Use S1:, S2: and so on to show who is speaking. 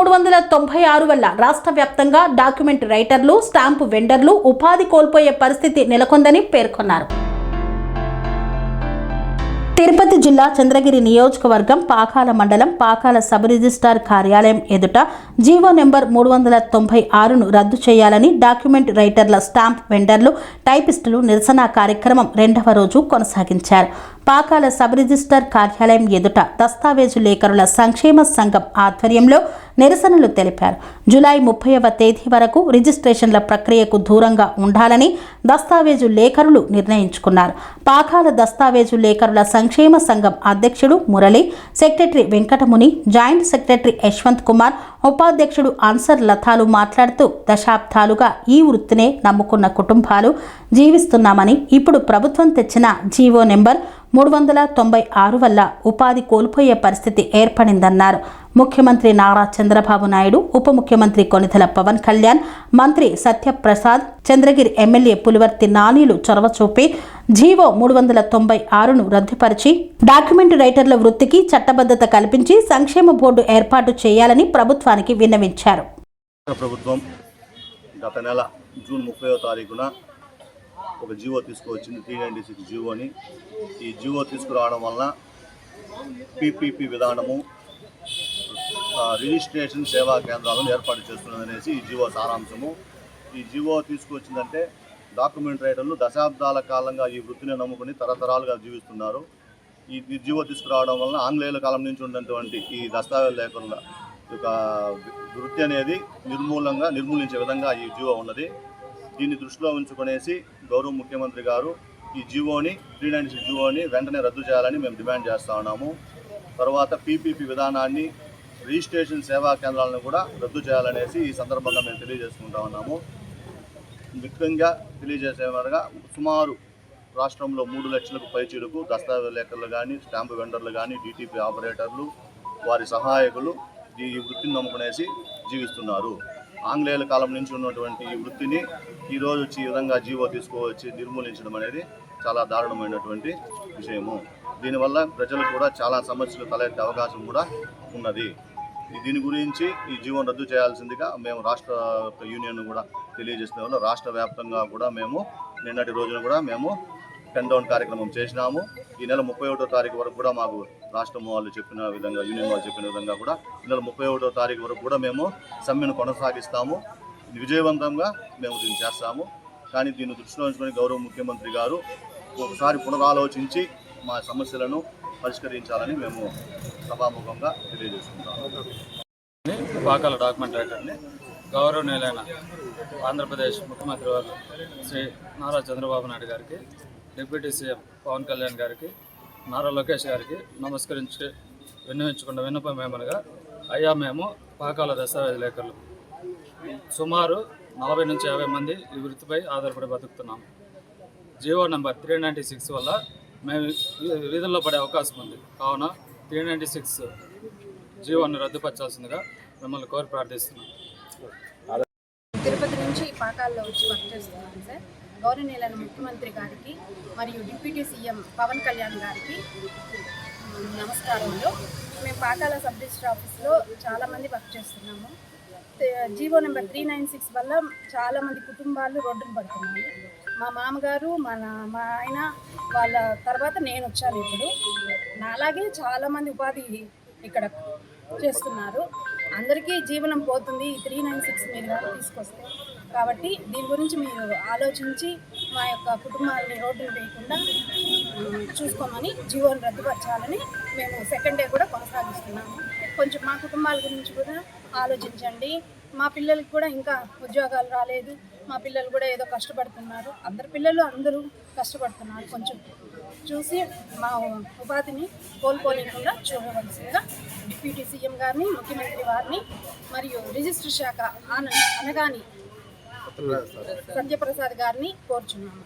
S1: 396 వల్ల రాష్ట్ర వ్యాప్తంగా డాక్యుమెంట్ రైటర్లు, స్టాంపు వెండర్లు ఉపాధి కోల్పోయే పరిస్థితి నెలకొందని పేర్కొన్నారు. తిరుపతి జిల్లా చంద్రగిరి నియోజకవర్గం పాకాల మండలం పాకాల సబ్ రిజిస్ట్రార్ కార్యాలయం ఎదుట జీవో నెంబర్ 396ను రద్దు చేయాలని డాక్యుమెంట్ రైటర్ల, స్టాంప్ వెండర్లు, టైపిస్టులు నిరసన కార్యక్రమం 2వ రోజు కొనసాగించారు. పాకాల సబ్ రిజిస్ట్రార్ కార్యాలయం ఎదుట దస్తావేజు లేఖరుల సంక్షేమ సంఘం ఆధ్వర్యంలో నిరసనలు తెలిపారు. జూలై 30వ తేదీ వరకు రిజిస్ట్రేషన్ల ప్రక్రియకు దూరంగా ఉండాలని దస్తావేజు లేఖరులు నిర్ణయించుకున్నారు. పాకాల దస్తావేజు లేఖరుల సంక్షేమ సంఘం అధ్యక్షుడు Murali, secretary Venkatamuni, joint secretary Yashwant Kumar, ఉపాధ్యక్షుడు అన్సర్ లతాలు మాట్లాడుతూ దశాబ్దాలుగా ఈ వృత్తినే నమ్ముకున్న కుటుంబాలు జీవిస్తున్నామని, ఇప్పుడు ప్రభుత్వం తెచ్చిన జీవో నెంబర్ 396 వల్ల ఉపాధి కోల్పోయే పరిస్థితి ఏర్పడిందన్నారు. ముఖ్యమంత్రి నారా చంద్రబాబు నాయుడు, ఉప ముఖ్యమంత్రి కొనిదెల పవన్ కళ్యాణ్, మంత్రి సత్యప్రసాద్, చంద్రగిరి ఎమ్మెల్యే పులివర్తి నానీలు చొరవ చూపి జీవో 396ను రద్దుపరిచి డాక్యుమెంట్ రైటర్ల వృత్తికి చట్టబద్ధత కల్పించి సంక్షేమ బోర్డు ఏర్పాటు చేయాలని ప్రభుత్వానికి విన్నవించారు.
S2: ప్రభుత్వం గత నెల జూన్ 30వ తారీఖున ఒక జీవో తీసుకువచ్చింది, 396 జీవోని. ఈ జీవో తీసుకురావడం వలన పీపీపీ విధానము, రిజిస్ట్రేషన్ సేవా కేంద్రాలను ఏర్పాటు చేస్తున్నదనేసి ఈ జీవో సారాంశము. ఈ జీవో తీసుకువచ్చిందంటే డాక్యుమెంట్ రైటర్లు దశాబ్దాల కాలంగా ఈ వృత్తిని నమ్ముకుని తరతరాలుగా జీవిస్తున్నారు. ఈ జీవో తీసుకురావడం వలన ఆంగ్లేయుల కాలం నుంచి ఉన్నటువంటి ఈ దస్తావేజ్ లేఖరుల యొక్క వృత్తి అనేది నిర్మూలించే విధంగా ఈ జీవో ఉన్నది. దీన్ని దృష్టిలో ఉంచుకునేసి గౌరవ ముఖ్యమంత్రి గారు ఈ జీవోని 396 జీవోని వెంటనే రద్దు చేయాలని మేము డిమాండ్ చేస్తూ ఉన్నాము. తర్వాత పీపీపీ విధానాన్ని, రిజిస్ట్రేషన్ సేవా కేంద్రాలను కూడా రద్దు చేయాలనేసి ఈ సందర్భంగా మేము తెలియజేసుకుంటా ఉన్నాము. ముఖ్యంగా తెలియజేసేవారుగా సుమారు రాష్ట్రంలో 3 లక్షలకు పైచీలకు దస్తావేజ్ లేఖర్లు కానీ, స్టాంపు వెండర్లు కానీ, డిటిపి ఆపరేటర్లు, వారి సహాయకులు ఈ వృత్తిని నమ్ముకునేసి జీవిస్తున్నారు. ఆంగ్లేయుల కాలం నుంచి ఉన్నటువంటి ఈ వృత్తిని ఈరోజు ఈ విధంగా జీవో తీసుకువచ్చి నిర్మూలించడం అనేది చాలా దారుణమైనటువంటి విషయము. దీనివల్ల ప్రజలకు కూడా చాలా సమస్యలు తలెత్తే అవకాశం కూడా ఉన్నది. దీని గురించి ఈ జీవోను రద్దు చేయాల్సిందిగా మేము రాష్ట్ర యూనియన్ కూడా తెలియజేసిన వల్ల రాష్ట్ర వ్యాప్తంగా కూడా మేము నిన్నటి రోజున కూడా మేము పెన్ డౌన్ కార్యక్రమం చేసినాము. ఈ నెల 31వ తారీఖు వరకు కూడా మాకు రాష్ట్రం వాళ్ళు చెప్పిన విధంగా, యూనియన్ వాళ్ళు చెప్పిన విధంగా కూడా ఈ నెల 31వ తారీఖు వరకు కూడా మేము సమ్మెను కొనసాగిస్తాము. విజయవంతంగా మేము దీన్ని చేస్తాము. కానీ దీన్ని దృష్టిలో ఉంచుకొని గౌరవ ముఖ్యమంత్రి గారు ఒకసారి పునరాలోచించి మా సమస్యలను పరిష్కరించాలని మేము సభాముఖంగా తెలియజేసుకుంటాము.
S3: పాకాల డాక్యుమెంట్ రైటర్ని గౌరవనీయులైన ఆంధ్రప్రదేశ్ ముఖ్యమంత్రి వారు శ్రీ నారా చంద్రబాబు నాయుడు గారికి, డిప్యూటీ సీఎం పవన్ కళ్యాణ్ గారికి, నారా లోకేష్ గారికి నమస్కరించి విన్నవించుకున్న విన్నపం ఏమనగా, అయ్యా మేము పాకాల దస్తావేజ్ లేఖర్లు సుమారు 40 నుంచి 50 మంది ఈ వృత్తిపై ఆధారపడి బతుకుతున్నాము. జీవో నెంబర్ 396 వల్ల మేము వీధుల్లో పడే అవకాశం ఉంది. కావున 396 జీవోని రద్దుపరచాల్సిందిగా మిమ్మల్ని కోరి ప్రార్థిస్తున్నాం.
S4: తిరుపతి నుంచి పాకాల్లో వచ్చి వర్క్ చేస్తున్నాం సార్. గౌరవనీయులైన ముఖ్యమంత్రి గారికి మరియు డిప్యూటీ సీఎం పవన్ కళ్యాణ్ గారికి నమస్కారంలో. మేము పాకాల సబ్ రిజిస్టర్ ఆఫీస్లో చాలామంది వర్క్ చేస్తున్నాము. జీవో నెంబర్ 396 వల్ల చాలామంది కుటుంబాలు రోడ్డున పడుతున్నాయి. మా మామగారు, మా ఆయన, వాళ్ళ తర్వాత నేను వచ్చాను. ఇప్పుడు నాలాగే చాలామంది ఉపాధి ఇక్కడ చేస్తున్నారు. అందరికీ జీవనం పోతుంది 396 మీరు తీసుకొస్తే. కాబట్టి దీని గురించి మీరు ఆలోచించి మా యొక్క కుటుంబాలని రోడ్డును వేయకుండా చూసుకోమని జీవోని రద్దుపరచాలని మేము సెకండ్ డే కూడా కొనసాగిస్తున్నాము. కొంచెం మా కుటుంబాల గురించి కూడా ఆలోచించండి. మా పిల్లలకి కూడా ఇంకా ఉద్యోగాలు రాలేదు. మా పిల్లలు కూడా ఏదో కష్టపడుతున్నారు. అందరూ కష్టపడుతున్నారు. కొంచెం చూసి మా ఉపాధిని కోల్పోలేకుండా చూడవలసిందిగా డిప్యూటీ సీఎం గారిని, ముఖ్యమంత్రి వారిని మరియు రిజిస్టర్ శాఖ అనగాని సత్యప్రసాద్ గారిని కోరుచున్నాము.